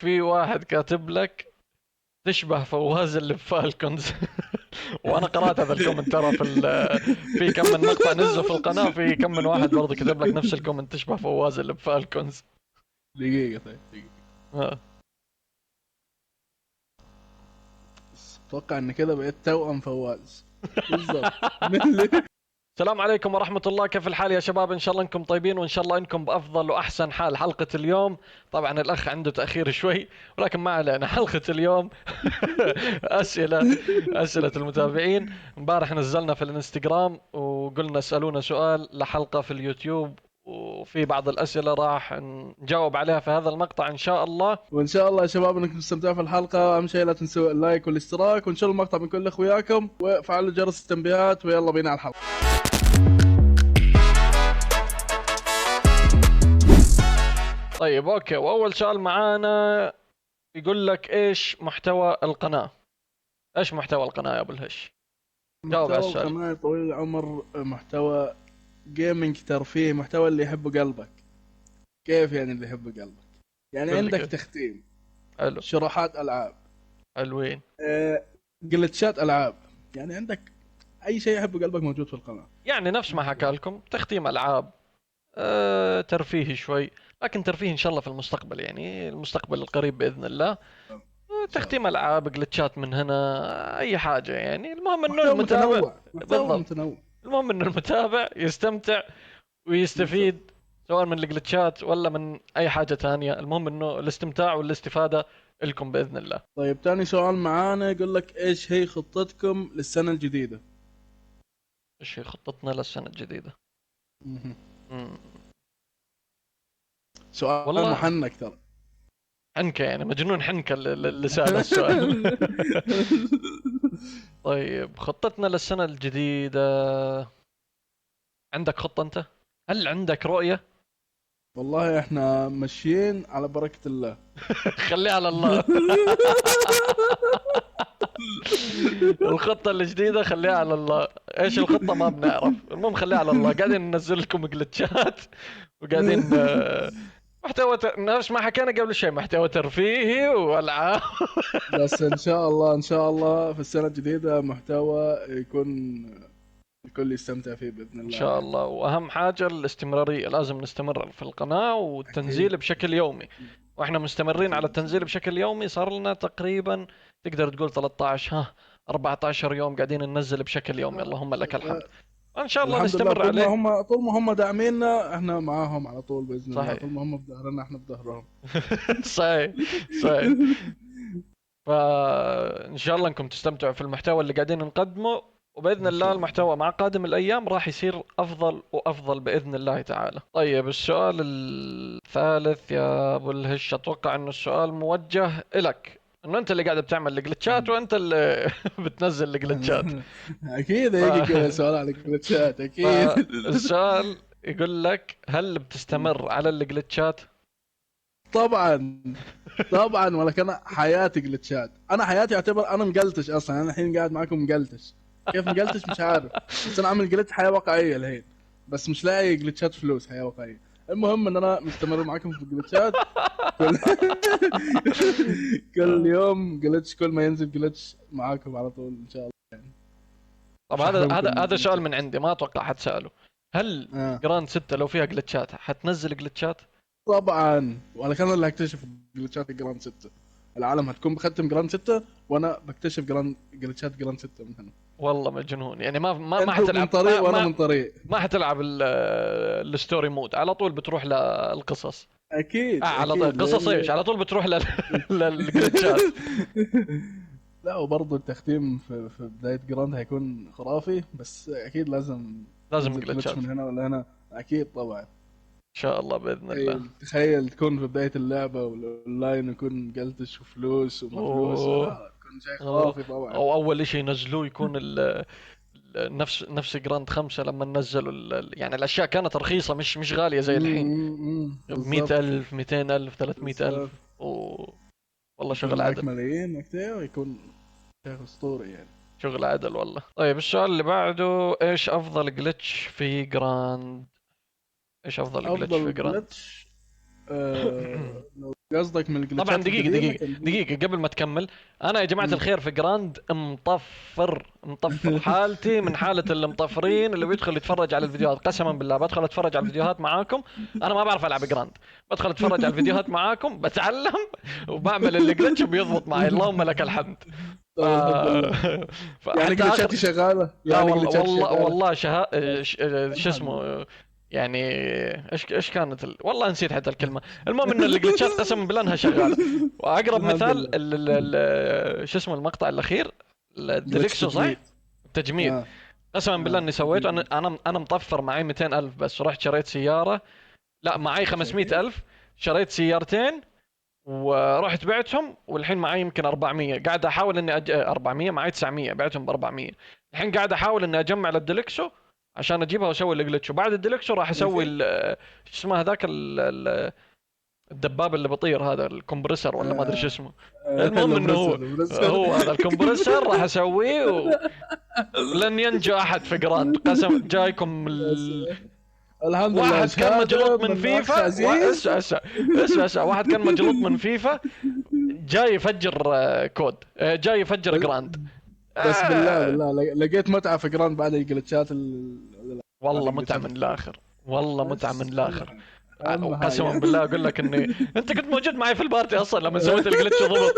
في واحد كاتب لك تشبه فواز اللي في فالكونز. وانا قرأت هذا الكومنت ترى في كم من مقطع نزلوا في القناة، في كم من واحد برضه كتب لك نفس الكومنت تشبه فواز اللي في فالكونز. دقيقة طيب دقيقة. ها. اتوقع ان كده بقيت توأم فواز بالضبط. السلام عليكم ورحمة الله، كيف الحال يا شباب؟ إن شاء الله إنكم طيبين وإن شاء الله إنكم بأفضل وأحسن حال. حلقة اليوم طبعا الأخ عنده تأخير شوي، ولكن ما علينا. حلقة اليوم أسئلة المتابعين. امبارح نزلنا في الانستغرام وقلنا اسألونا سؤال لحلقة في اليوتيوب، وفي بعض الأسئلة راح نجاوب عليها في هذا المقطع إن شاء الله. وان شاء الله يا شباب انكم تستمتعوا في الحلقة. اهم شيء لا تنسوا اللايك والاشتراك وانشروا المقطع من كل اخوياكم وفعلوا جرس التنبيهات، ويلا بينا على الحلقة. طيب أوكي، وأول سؤال معانا يقول لك إيش محتوى القناة؟ إيش محتوى القناة يا أبو الهش؟ جاوب على محتوى السؤال. القناة طويل العمر محتوى جيمنج، ترفيه، محتوى اللي يحبه قلبك. كيف يعني اللي يحبه قلبك؟ يعني قل لي عندك كيف. تختيم، حلو. شروحات العاب، حلوين. جلتشات العاب، يعني عندك اي شيء يحبه قلبك موجود في القناة. يعني نفس ما حكى لكم، تختيم ألعاب، ترفيه شوي، لكن ترفيه إن شاء الله في المستقبل، يعني المستقبل القريب بإذن الله. ان شاء تختيم الله ألعاب، جلتشات من هنا، أي حاجة، يعني المهم إنه محتوى المتابع. متنوع، محتوى بالضبط. متنوع. المهم إنه المتابع يستمتع بالضبط. ويستفيد، سواء من الجلتشات ولا من أي حاجة تانية. المهم إنه الاستمتاع والاستفادة لكم بإذن الله. طيب تاني سؤال معانا يقول لك ايش هي خطتكم للسنة الجديدة؟ إيش هي خطتنا للسنة الجديدة؟ مهم. مم. سؤال والله محنك ترى. حنكة، يعني مجنون حنكة اللي سأل السؤال. طيب خطتنا للسنة الجديدة، عندك خطة أنت؟ هل عندك رؤية؟ والله احنا ماشيين على بركة الله. خليها على الله. الخطة الجديدة خليها على الله. ايش الخطة ما بنعرف، المهم خليها على الله. قاعدين ننزل لكم جلتشات، وقاعدين نفس ما حكينا قبل شيء، محتوى ترفيهي والعاب. بس ان شاء الله ان شاء الله في السنة الجديدة محتوى يكون الكل يستمتع فيه بإذن ان الله شاء يعني. الله. واهم حاجة الاستمرارية، لازم نستمر في القناة اكيد. والتنزيل بشكل يومي. واحنا مستمرين على اكيد ان شاء التنزيل الله. بشكل يومي، صار لنا تقريبا تقدر تقول 13 14 يوم قاعدين ننزل بشكل يومي، اللهم لك الحمد. شغال. وان شاء الله الحمد لله، نستمر عليه. طول ما هم داعميننا احنا معاهم على طول باذن الله، طول صحيح. ما هم في ظهرنا احنا في ظهرهم. صحيح. صحيح. فان شاء الله انكم تستمتعوا في المحتوى اللي قاعدين نقدمه، وباذن ان الله شاء الله. المحتوى مع قادم الايام راح يصير افضل وافضل باذن الله تعالى. طيب السؤال الثالث يا ابو الهش، اتوقع انه السؤال موجه لك، انه انت اللي قاعد بتعمل الجلتشات وانت اللي بتنزل الجلتشات. اكيد ف... هيجي سؤال على الجلتشات اكيد. فالسؤال يقول لك هل بتستمر على الجلتشات؟ طبعا. طبعا، ولكن انا حياتي جلتشات، انا حياتي يعتبر انا مقلتش اصلا، انا الحين قاعد معاكم مقلتش. كيف مقلتش مش عارف، بس انا عامل جلتش حياه واقعيه الحين، بس مش لاقي جلتشات فلوس حياه واقعيه. المهم ان انا مستمر معاكم في الجلتشات. كل كل يوم جلتش، كل ما ينزل جلتش معاكم على طول ان شاء الله. طب مش هذا احرمكم سؤال جلتشات. من عندي، ما اتوقع حتساله. هل آه. جراند 6 لو فيها جلتشات حتنزل جلتشات؟ طبعا، ولكن انا اللي هكتشف جلتشات الجراند 6. العالم هتكون بختم جراند 6 وانا بكتشف جلتشات جراند 6 من هنا. والله مجنون، يعني ما انتوا من حتلعب، طريق وانا من طريق. ما حتلعب الستوري مود، على طول بتروح للقصص. اكيد على طول اكيد قصص ايش، لان على طول بتروح للجلتشات. لا، وبرضه التختيم في بداية جراند هيكون خرافي، بس اكيد لازم لازم ينزل جلتش جلتشات من ان هنا ولا هنا. اكيد طبعا. شاء الله باذن الله. تخيل تكون في بداية اللعبة والاونلاين يكون جلتش وفلوس وما فلوس، اوه. لا تكون شيء أوه. خرافي طبعا. او اول شيء ينزلوه يكون نفس جراند 5 لما نزلوا يعني الاشياء كانت رخيصه، مش غاليه زي الحين. بمئة بالضبط. ألف 200 ألف 300 بالضبط. ألف والله يكون شغل معك عدل. ملايين كتير ويكون شيء اسطوري يعني. شغل عدل والله. طيب السؤال اللي بعده، ايش افضل جلitch في جراند؟ ايش افضل جلitch في افضل جراند؟ جلتش قصدك من الجلتشات طبعا دقيقة القديمة دقيقة دقيقة قبل ما تكمل. انا يا جماعة الخير في جراند مطفر حالتي من حالة المطفرين اللي بيدخل يتفرج على الفيديوهات. قسما بالله بدخل اتفرج على الفيديوهات معاكم. انا ما بعرف العب جراند، بدخل اتفرج على الفيديوهات معاكم بتعلم وبعمل اللي جلتش وبيضبط معي، اللهم لك الحمد. ف... طيب الحمد لله. يعني فحتى اخر. جلتشاتي شغالة، لا يعني والله جلتشاتي والله شغالة. والله شو الحمد لله. اسمه يعني. ايش كانت والله نسيت حتى الكلمه. المهم ان الجلتشات قسما بالله انها شغاله. واقرب الحمد مثال لله. شو اسمه المقطع الاخير، جلتش الديليكسو صح؟ تجميد. التجميد. اه قسما بالله اه اني سويته. تجميد. انا مطفر معي 200 الف بس، رحت شريت سياره. لا معي 500 شايفين. الف، شريت سيارتين ورحت بعتهم، والحين معي يمكن 400. قاعد احاول اني 400 معي 900، بعتهم ب 400. الحين قاعد احاول اني اجمع للديلكسو عشان اجيبها واسوي الجلتش. وبعد الديلكسو راح اسوي شايفين. شو اسمه هذاك الدباب اللي بيطير هذا، الكمبرسر ولا ما ادري شو اسمه. المهم انه البريسر هو البريسر. هو هذا الكمبرسر راح اسويه ولن ينجو احد في جراند. قسم جايكم الحمد لله، واحد كان شهادة مجلوط من من أخ فيفا عزيز. اسمع واحد كان مجلوط من فيفا جاي يفجر كود، جاي يفجر بل- جراند. بس بالله آه، بالله لقيت متعة في جراند بعد الجلتشات بعد والله متعة الجلتشات من الكثيرة. الاخر، والله متعة من بس أهم الاخر. حاجة، أهم وقسما حاجة. بالله اقول لك اني انت كنت موجود معي في البارتي اصلا لما سويت الجلتش ضبط.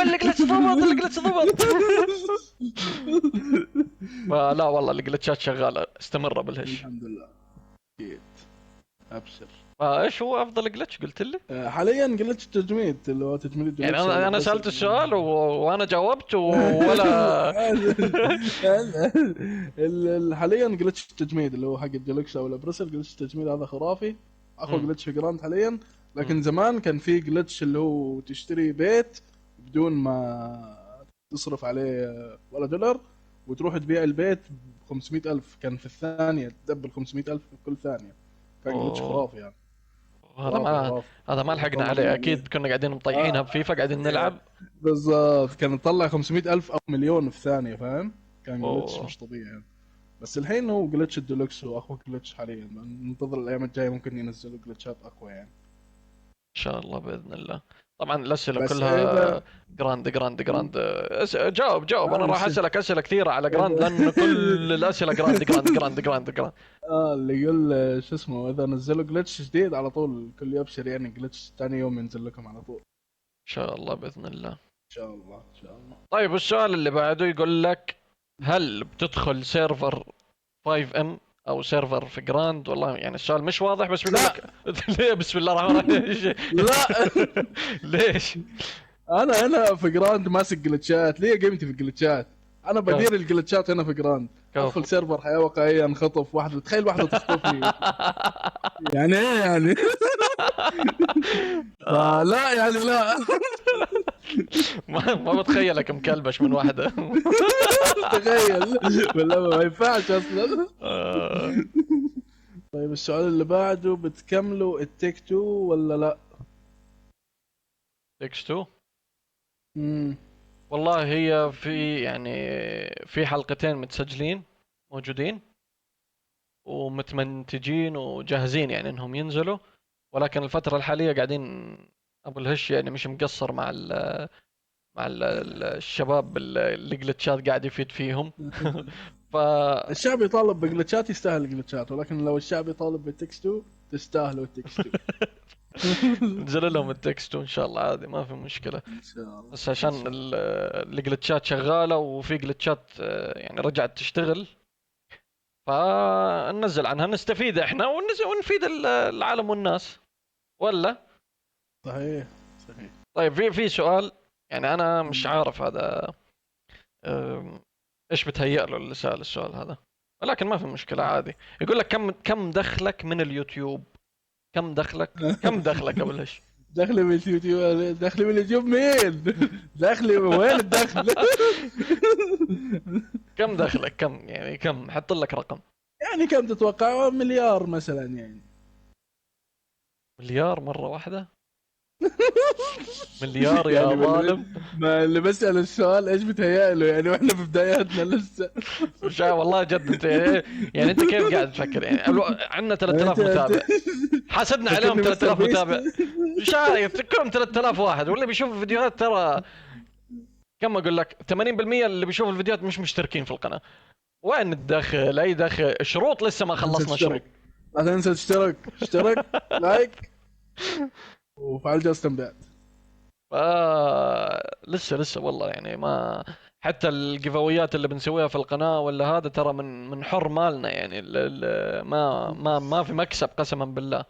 الجلتش ضبط، الجلتش ضبط. فلا والله الجلتشات شغالة، استمر بالهش. الحمد لله. أكيد. أبشر. فايش هو افضل جلتش قلت لي؟ حاليا جلتش التجميد اللي هو تجميد يعني الديلكس ولا انا بريسر. سألت السؤال وانا جاوبت ولا. حاليا جلتش التجميد اللي هو حق الديلكس او البريسر، جلتش التجميد هذا خرافي، اقوى مم. جلتش في جراند حاليا. مم. لكن زمان كان في جلتش اللي هو تشتري بيت بدون ما تصرف عليه ولا دولار، وتروح تبيع البيت ب 500 ألف، كان في الثانية تدبل 500 ألف في كل ثانية. كان جلتش أوه. خرافي يعني. هذا خرافي ما خرافي. هذا ما لحقنا والله عليه، يعني اكيد كنا قاعدين مطيحينها آه بفيفا قاعدين نلعب. بالضبط، كان يطلع 500 ألف أو مليون في ثانية، فاهم؟ كان جلتش اوه مش طبيعي يعني. بس الحين هو جلتش الديلوكس هو أقوى جلتش حاليا، ننتظر الأيام الجاية ممكن ينزلوا جلتشات أقوى يعني. ان شاء الله باذن الله. طبعا الاسئله بس كلها إذا جراند جراند جراند. جاوب انا راح مش اسالك اسئله كثيره على جراند إذا لان كل الاسئله جراند جراند جراند جراند جراند. اللي يقول شو اسمه، إذا نزلوا جلتش جديد على طول الكل يبشر، يعني جلتش ثاني يوم ينزل لكم على طول. ان شاء الله باذن الله. إن شاء الله إن شاء الله. طيب السؤال اللي بعده يقول لك هل بتدخل سيرفر 5 ام او سيرفر في جراند؟ والله يعني السؤال مش واضح بس بيقول لا لك ليه. بسم الله الرحمن الرحيم. لا. ليش؟ أنا هنا في جراند ماسك جلتشات، ليه قيمتي في الجلتشات؟ انا بدير الجلتشات هنا في جراند. كفو. ادخل سيرفر حياه واقعيه انخطف واحده، تخيل واحده تخطفني. يعني ايه يعني؟ فلا يعني لا. ما بتخيلك مكلبش من واحدة. تخيل. ولا ما ينفعش اصلا. آه، طيب السؤال اللي بعده، بتكملوا التيك تو ولا لا؟ اكس 2. امم والله هي في يعني في حلقتين متسجلين موجودين ومتمنتجين وجاهزين يعني انهم ينزلوا. ولكن الفترة الحالية قاعدين ابو الهش يعني مش مقصر مع الشباب اللي جلتشات قاعد يفيد فيهم. ف الشعب يطالب بجلتشات يستاهل الجلتشات، ولكن لو الشعب يطالب بالتكست 2 تستاهلوا التكست 2. نزل لهم التكست ان شاء الله عادي ما في مشكلة. ان شاء الله بس ان عشان شاء الله. الجلتشات شغالة وفي جلتشات يعني رجعت تشتغل، فننزل عنها نستفيد احنا ونفيد العالم والناس ولا. صحيح صحيح. طيب في سؤال يعني انا مش عارف هذا ايش بتهيأ له اللي سأل السؤال هذا، ولكن ما في مشكلة عادي. يقول لك كم دخلك من اليوتيوب؟ كم دخلك قبل ايش؟ دخلي من اليوتيوب، دخلي من اليوتيوب مين؟ دخلي وين الدخل؟ كم دخلك كم يعني كم حط لك رقم. يعني كم تتوقع؟ مليار مثلا يعني. مليار مرة واحدة؟ مليار يا يعني ظالم. ما اللي بسأل السؤال ايش بتهيأ له يعني، واحنا في بداياتنا لسه. مش والله جد انت يعني انت كيف قاعد تفكر يعني عندنا 3000 انت متابع، حاسبنا عليهم فاكرني مستر 3000 بيست؟ متابع. شايف كلهم 3000 واحد، واللي بيشوف الفيديوهات ترى كم اقول لك 80% اللي بيشوف الفيديوهات مش مشتركين في القناه. وين الدخل؟ اي دخل؟ شروط لسه ما لا تنسى خلصنا شروط. تشترك، لا تنسى تشترك، اشترك لايك وفعل جرس التنبيهات. لسه والله يعني ما، حتى الجيفاويات اللي بنسويها في القناة ولا هذا ترى من حر مالنا يعني، ما في مكسب قسما بالله.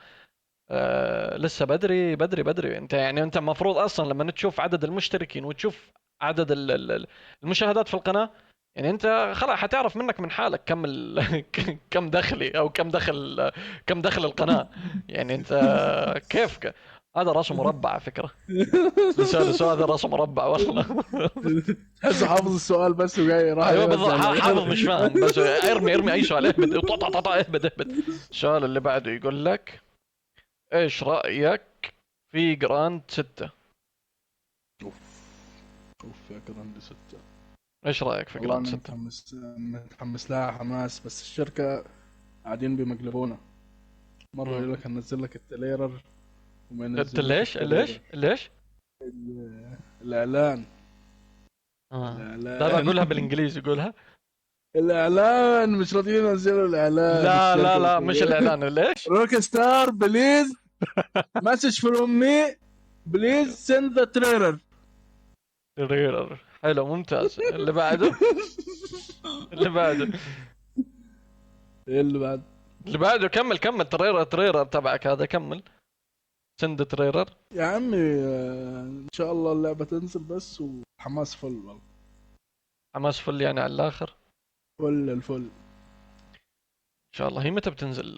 لسه بدري انت يعني، انت المفروض اصلا لما تشوف عدد المشتركين وتشوف عدد المشاهدات في القناة، يعني انت خلاص حتعرف منك من حالك كم كم دخلي او كم دخل القناة. يعني انت كيف هذا راسه مربع على فكرة. السؤال هذا راسه مربع والله. تحسه حافظ السؤال بس وجاي راح ايوه بالضبط، يرجع حافظ مش فاهم، بس ارمي اي سؤال، اهبد. له. السؤال اللي بعده يقول لك ايش رأيك في جراند 6؟ اوف، اوف يا كده عندي ستة. ايش رأيك في والله جراند انا 6؟ متحمس لها حماس، بس الشركة قاعدين بيمقلبونا. مرة يقول لك هننزل لك التريلر وما انت ينزلوش ليش التريلر. الاعلان، لا الاعلان. قولها بالانجليزي، قولها. الاعلان مش راضيين ينزلوا الاعلان لا لا الشركة لا بس. مش الاعلان، ليش؟ روك ستار بليز، مسج فروم مي، بليز سند ذا تريلر. تريلر حلو ممتاز. اللي بعده. اللي بعده. ايه اللي بعد؟ اللي بعده كمل تريلر تبعك هذا، كمل. سند تريلر. يا عمي ان شاء الله اللعبة تنزل بس، وحماس فل والله. حماس فل يعني على الاخر. فل الفل. ان شاء الله. هي متى بتنزل؟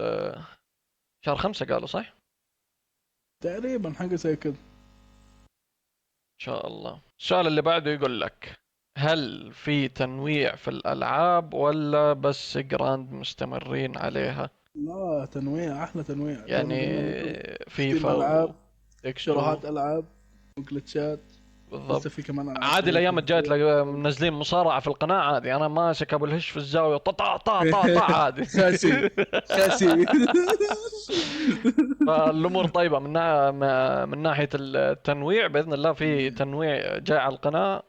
شهر 5 قالوا صح؟ تقريبا حاجة زي كده. ان شاء الله. السؤال اللي بعده يقول لك هل في تنويع في الالعاب ولا بس جراند مستمرين عليها؟ لا تنويع، احلى تنويع، يعني تونا قلنا لكم. ستيم فيفا العاب، وتكس 2. شروحات العاب، وجلتشات. بالضبط. لسه في كمان العاب عادي حاجات الايام الجايه اضافيه. تلاقي منزلين مصارعه في القناه عادي، انا ماسك ابو الهش في الزاويه طا طا طا طا عادي. خاسي، خاسي. فالامور طيبه من ناحيه التنويع، باذن الله في تنويع جاي على القناه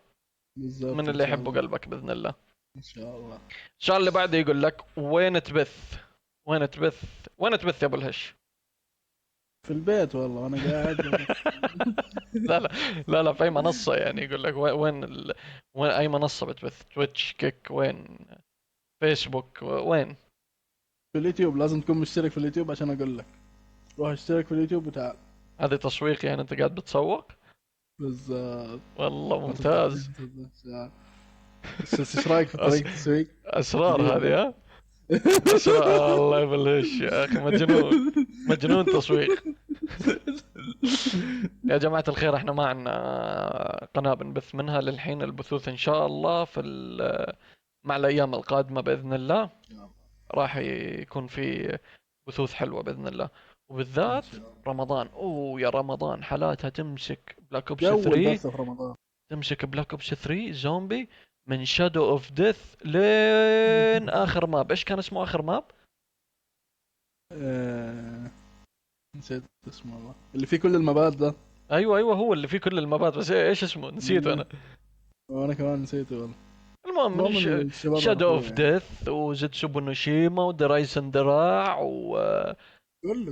من بالظبط ان اللي شاء يحبه الله. قلبك باذن الله. ان شاء الله. السؤال اللي بعده يقول لك وين تبث يا ابو الهش؟ في البيت والله وانا قاعد. لا لا لا في اي منصه يعني، يقول لك وين اي منصه بتبث؟ تويتش، كيك، وين؟ فيسبوك، وين؟ في اليوتيوب لازم تكون مشترك في اليوتيوب عشان اقول لك. روح اشترك في اليوتيوب وتعال. هذه تسويق يعني، انت قاعد بتسوق؟ بالظبط. والله ما تضحكش، ممتاز. ما تضحكش. بس ايش رايك في أس... طريقة التسويق اسرار جديدة؟ هذه ها. اسرار الله يبلش يا اخي، مجنون تسويق. يا جماعة الخير، احنا ما عندنا قناة بنبث منها للحين. البثوث ان شاء الله مع الايام القادمة باذن الله راح يكون في بثوث حلوة باذن الله. ان وبالذات شاء الله. رمضان، يا رمضان حالاتها تمسك بلاك اوبس جو 3. البث في رمضان. تمسك بلاك اوبس 3 زومبي من شادو اوف ديث لين اخر ماب. ايش كان اسمه اخر ماب؟ آه... نسيت اسمه والله، اللي فيه كل المبات ده. ايوه هو اللي فيه كل المابات، بس ايش اسمه نسيته انا. وانا كمان نسيته والله. المهم من المهم الشباب شادو عرفوه اوف يعني. ديث وزيتسوبو نوشيما ودرايسن دراع و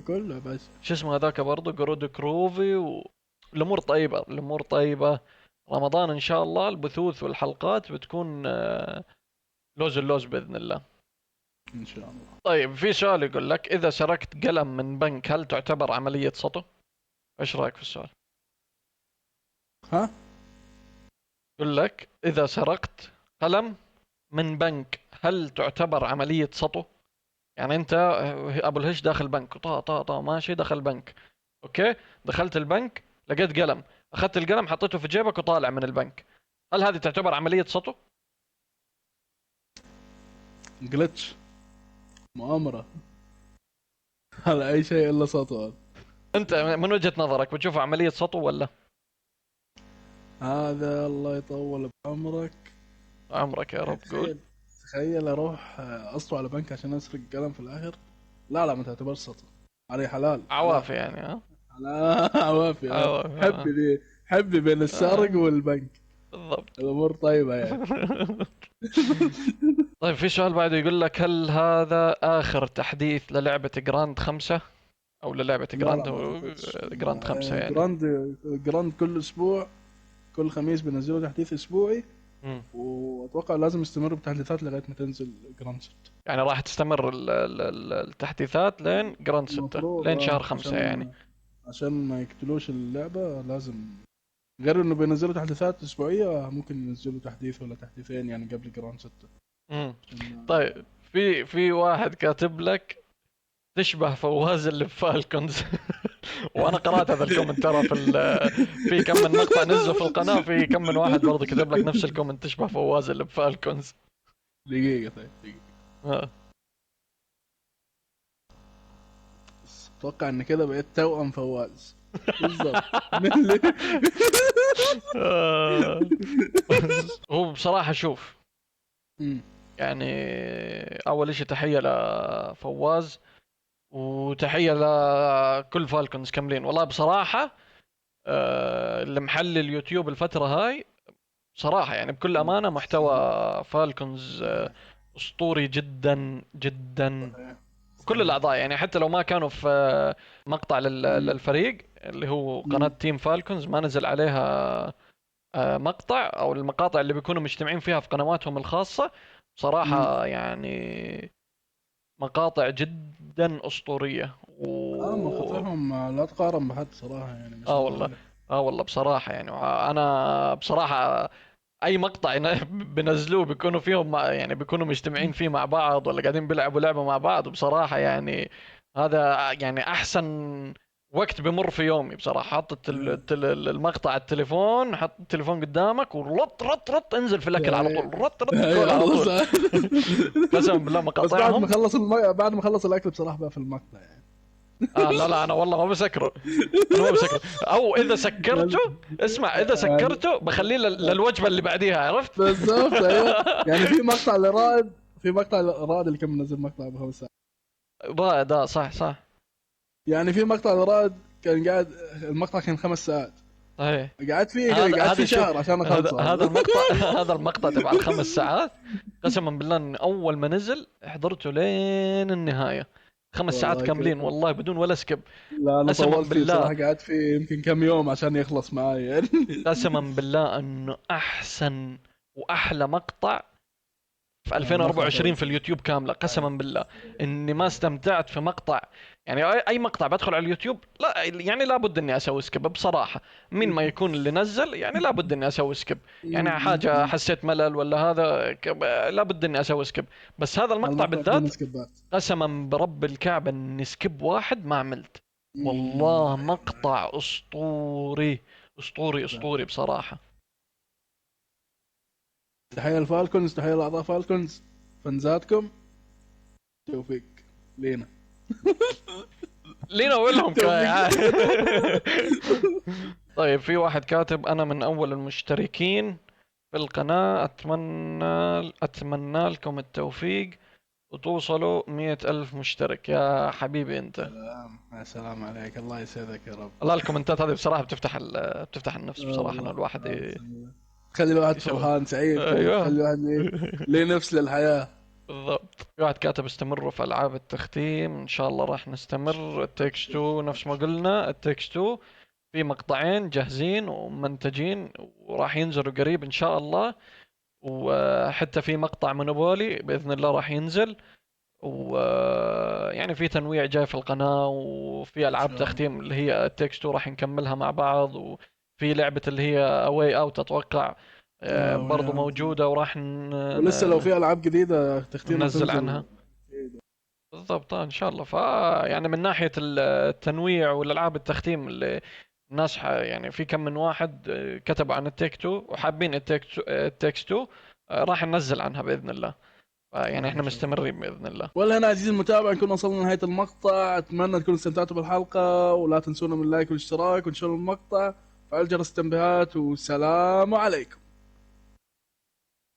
كله يا باشا. شو اسمه هذاك برضه جرودو كروفي الامور طيبه، الامور طيبه. رمضان ان شاء الله البثوث والحلقات بتكون لوز اللوز باذن الله. ان شاء الله. طيب في سؤال يقول لك اذا سرقت قلم من بنك هل تعتبر عمليه سطو؟ ايش رايك في السؤال؟ ها. يقول لك اذا سرقت قلم من بنك هل تعتبر عمليه سطو؟ يعني انت ابو الهش داخل بنك، طا ماشي دخل بنك، اوكي، دخلت البنك لقيت قلم، اخذت القلم حطيته في جيبك وطالع من البنك، هل هذه تعتبر عملية سطو؟ جلتش، مؤامرة. على اي شيء الا سطوة. انت من وجهة نظرك بتشوفها عملية سطو ولا؟ هذا الله يطول بعمرك. عمرك يا يعني رب قول. تخيل اروح اسطو على بنك عشان اسرق قلم في الاخر. لا لا، ما تعتبرش سطو. علي حلال، حلال، عوافي يعني ها. لا عوافي. حبي دي، حبي بين السارق والبنك. بالضبط. الامور طيبه يعني. طيب في سؤال بعده يقول لك هل هذا آخر تحديث للعبة جراند 5 أو للعبة لا جراند لا، ما اعتقدش. جراند 5 يعني. جراند، جراند كل اسبوع، كل خميس بينزلوا تحديث اسبوعي، مم. واتوقع لازم يستمروا بتحديثات لغايه ما تنزل جراند 6. يعني راح تستمر التحديثات لين جراند 6 المفروض لين شهر 5 يعني. عشان ما يقتلوش اللعبه لازم. غير انه بينزلوا تحديثات اسبوعيه، ممكن ينزلوا تحديث ولا تحديثين يعني قبل جراند 6. مم. عشان طيب في واحد كاتب لك تشبه فواز اللي في فالكونز. وانا قرات هذا الكومنت ترى في كم من مقطع نزلوا في القناه، في كم من واحد برضه كتب لك نفس الكومنت تشبه فواز اللي في فالكونز. دقيقه، طيب دقيقه. ها. اتوقع ان كده بقيت توأم فواز بالضبط. هو بصراحه شوف، أمم. يعني اول اشي تحيه لفواز، وتحيه لكل فالكونز كاملين والله بصراحه. اللي محلي اليوتيوب الفتره هاي بصراحه يعني بكل امانه محتوى فالكونز صحيح. اسطوري جدا جدا. صحيح. كل صحيح. الاعضاء يعني حتى لو ما كانوا في مقطع أمم. للفريق اللي هو قناه أمم. تيم فالكونز ما نزل عليها مقطع، او المقاطع اللي بيكونوا مجتمعين فيها في قنواتهم الخاصه أمم. بصراحه يعني مقاطع جدا اسطوريه مقاطعهم لا تقارن بحد صراحة، يعني ما اه شاء الله والله. عليه. اه والله بصراحه يعني انا بصراحه اي مقطع بنزلوه بيكونوا فيهم يعني بيكونوا مجتمعين فيه مع بعض ولا قاعدين بيلعبوا لعبة مع بعض، بصراحة يعني هذا يعني احسن وقت بمر في يومي بصراحة. حط المقطع على التليفون، حط التليفون قدامك ورط رط رط انزل في الاكل على طول، رط رط كل على يلا طول. صح. قسما بالله بس بعد ما مقاطعهم. خلص بعد ما خلص الاكل بصراحة بقى في المقطع يعني. اه لا لا انا والله ما بسكره، انا ما بسكره. او اذا سكرته، اسمع اذا سكرته بخليه للوجبة اللي بعديها، عرفت؟ بالضبط ايوه. يعني في مقطع لرائد، في مقطع لرائد اللي كان منزل مقطع بخمس ساعات. رائد صح صح. يعني في مقطع لرائد كان قاعد، المقطع كان 5 ساعات، صحيح. قاعد هذا فيه شوف، شهر عشان هذا اخلصه. المقطع هذا المقطع تبع ال5 ساعات. قسما بالله ان اول ما نزل حضرته لين النهايه، 5 ساعات والله كاملين كيف. والله بدون ولا سكيب. لا انا قسما طولت فيه بالله، بصراحة، قعدت فيه يمكن كم يوم عشان يخلص معي يعني. قسما بالله انه احسن واحلى مقطع في مقطع 2024 في فالكون. اليوتيوب كامله. قسما بالله اني ما استمتعت في مقطع. يعني اي مقطع بدخل على اليوتيوب لا يعني لابد اني اسوي سكيب بصراحه. من ما يكون اللي نزل يعني لابد اني اسوي سكيب. يعني حاجه حسيت ملل ولا هذا لابد اني اسوي سكيب. بس هذا المقطع المقطع بدون بالذات سكيبات. قسما برب الكعبه اني سكيب واحد ما عملت. والله مقطع اسطوري، اسطوري اسطوري بصراحه. تحية الفالكونز، تحية لأعضاء فالكونز، فانزاتكم، توفيق لينا. لينا ولهم توفيق. طيب في واحد كاتب انا من اول المشتركين في القناة، اتمنى لكم التوفيق وتوصلوا 100,000 مشترك يا حبيبي انت. سلام، يا سلام عليك، الله يسعدك يا رب. والله الكومنتات هذه بصراحة بتفتح النفس بصراحة انه والله الواحد تخلي الواحد يسوي. فرحان سعيد كذا، ايوه. تخلي الواحد ليه نفس للحياة. بالضبط. في واحد كاتب استمروا في العاب التختيم، ان شاء الله راح نستمر. التكس 2 نفس ما قلنا، التكس 2 في مقطعين جاهزين ومنتجين وراح ينزلوا قريب ان شاء الله. وحتى في مقطع مونوبولي باذن الله راح ينزل. ويعني في تنويع جاي في القناة، وفي ان العاب شاء الله. تختيم اللي هي التكس 2 راح نكملها مع بعض. وفي لعبة اللي هي اواي اوت اتوقع برضو ويا موجودة وراح ولسه لو في العاب جديده تختيمها ننزل تنزل. عنها. بالضبط ان شاء الله. يعني من ناحيه التنويع والالعاب التختيم اللي الناس يعني في كم من واحد كتبوا عن التيك تو وحابين التيكس تو راح ننزل عنها باذن الله. يعني راح احنا نشوف. مستمرين باذن الله. ولا هنا عزيزي المتابع نكون وصلنا لنهايه المقطع، اتمنى تكونوا استمتعتوا بالحلقه، ولا تنسونا من اللايك والاشتراك وانشروا المقطع، فعل جرس التنبيهات، والسلام عليكم.